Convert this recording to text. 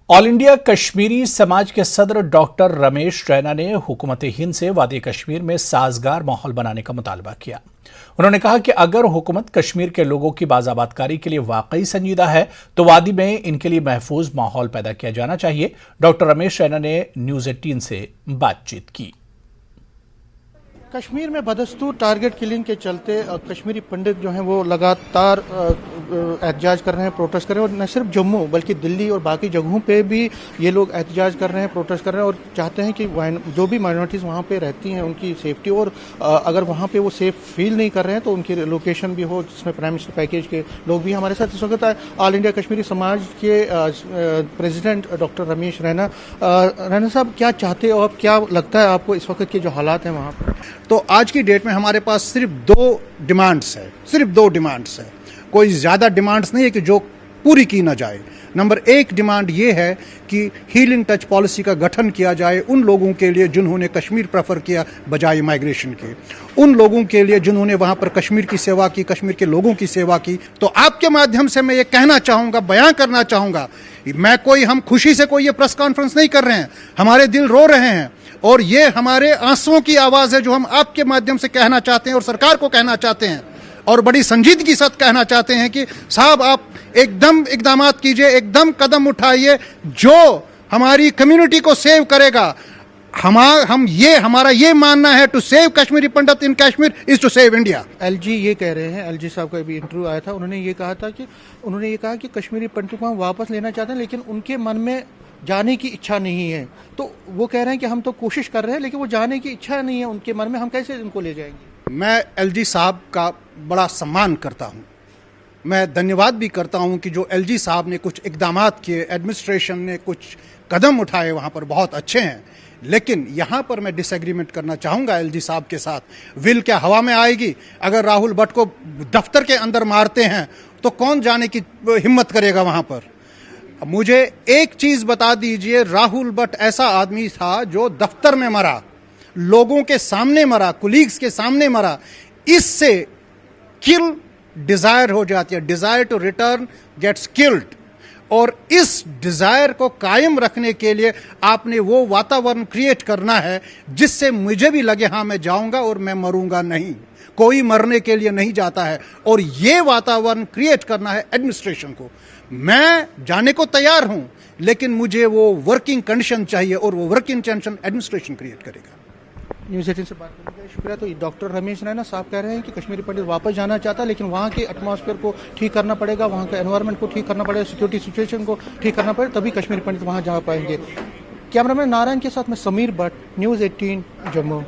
All India Kashmiri समाज के सदर डॉक्टर रमेश रैना ने हुकूमत हिंद से वादी कश्मीर में साजगार माहौल बनाने का मुतालबा किया। उन्होंने कहा कि अगर हुकूमत कश्मीर के लोगों की बाज़ाबातकारी के लिए वाकई संजीदा है तो वादी में इनके लिए महफूज माहौल पैदा किया जाना चाहिए। डॉक्टर रमेश रैना ने न्यूज़ 18 से बातचीत की। कश्मीर में बदस्तूर टारगेट किलिंग के चलते कश्मीरी पंडित जो हैं वो लगातार एहतजाज कर रहे हैं, प्रोटेस्ट कर रहे हैं। और न सिर्फ जम्मू बल्कि दिल्ली और बाकी जगहों पे भी ये लोग एहतजाज कर रहे हैं, प्रोटेस्ट कर रहे हैं और चाहते हैं कि जो भी माइनॉरिटीज़ वहाँ पे रहती हैं उनकी सेफ्टी, और अगर वहाँ पे वो सेफ फील नहीं कर रहे हैं तो उनकी लोकेशन भी हो, जिसमें प्राइम मिनिस्टर पैकेज के लोग भी हमारे साथ इस वक्त है। ऑल इंडिया कश्मीरी समाज के प्रेसिडेंट डॉक्टर रमेश रैना साहब, क्या चाहते हो आप, क्या लगता है आपको इस वक्त के जो हालात हैं वहाँ पर? तो आज की डेट में हमारे पास सिर्फ दो डिमांड्स है, कोई ज़्यादा डिमांड्स नहीं है कि जो पूरी की ना जाए। नंबर एक डिमांड ये है कि हीलिंग टच पॉलिसी का गठन किया जाए उन लोगों के लिए जिन्होंने कश्मीर प्रेफर किया बजाय माइग्रेशन के, उन लोगों के लिए जिन्होंने वहाँ पर कश्मीर की सेवा की, कश्मीर के लोगों की सेवा की। तो आपके माध्यम से मैं ये कहना चाहूँगा, बयां करना चाहूँगा, हम खुशी से कोई ये प्रेस कॉन्फ्रेंस नहीं कर रहे हैं, हमारे दिल रो रहे हैं और ये हमारे आंसुओं की आवाज़ है जो हम आपके माध्यम से कहना चाहते हैं और सरकार को कहना चाहते हैं और बड़ी संजीदगी के साथ कहना चाहते हैं कि साहब आप एकदम इक़दामात कीजिए, एकदम कदम उठाइए जो हमारी कम्युनिटी को सेव करेगा। हमारा ये मानना है, to save Kashmiri Pandit in Kashmir is to save India. LG ये कह रहे हैं, एलजी साहब का भी इंटरव्यू आया था, उन्होंने ये कहा कि कश्मीरी पंडितों को हम वापस लेना चाहते हैं लेकिन उनके मन में जाने की इच्छा नहीं है। तो वो कह रहे हैं कि हम तो कोशिश कर रहे हैं लेकिन वो जाने की इच्छा नहीं है उनके मन में, हम कैसे उनको ले जाएंगे? मैं एलजी साहब का बड़ा सम्मान करता हूं, मैं धन्यवाद भी करता हूं कि जो एलजी साहब ने कुछ इक़दामात किए, एडमिनिस्ट्रेशन ने कुछ कदम उठाए वहां पर बहुत अच्छे हैं। लेकिन यहां पर मैं डिसएग्रीमेंट करना चाहूंगा एलजी साहब के साथ। विल क्या हवा में आएगी? अगर राहुल भट्ट को दफ्तर के अंदर मारते हैं तो कौन जाने की हिम्मत करेगा वहां पर? मुझे एक चीज बता दीजिए, राहुल भट्ट ऐसा आदमी था जो दफ्तर में मरा, लोगों के सामने मरा, कुलीग्स के सामने मरा। इससे किल डिजायर हो जाती है, desire to return gets killed. और इस डिजायर को कायम रखने के लिए आपने वो वातावरण क्रिएट करना है जिससे मुझे भी लगे हाँ मैं जाऊंगा और मैं मरूंगा नहीं। कोई मरने के लिए नहीं जाता है और ये वातावरण क्रिएट करना है एडमिनिस्ट्रेशन को। मैं जाने को तैयार हूं लेकिन मुझे वो वर्किंग कंडीशन चाहिए और वो वर्किंग कंडीशन एडमिनिस्ट्रेशन क्रिएट करेगा। न्यूज़ 18 से बात करने के लिए शुक्रिया। तो डॉक्टर रमेश रैना साहब कह रहे हैं कि कश्मीरी पंडित वापस जाना चाहता है लेकिन वहाँ के एटमॉस्फेयर को ठीक करना पड़ेगा, वहाँ के एनवायरनमेंट को ठीक करना पड़ेगा, सिक्योरिटी सिचुएशन को ठीक करना पड़ेगा, तभी कश्मीरी पंडित वहाँ जा पाएंगे। कैमरामैन नारायण के साथ मैं समीर भट्ट, न्यूज़ 18 जम्मू।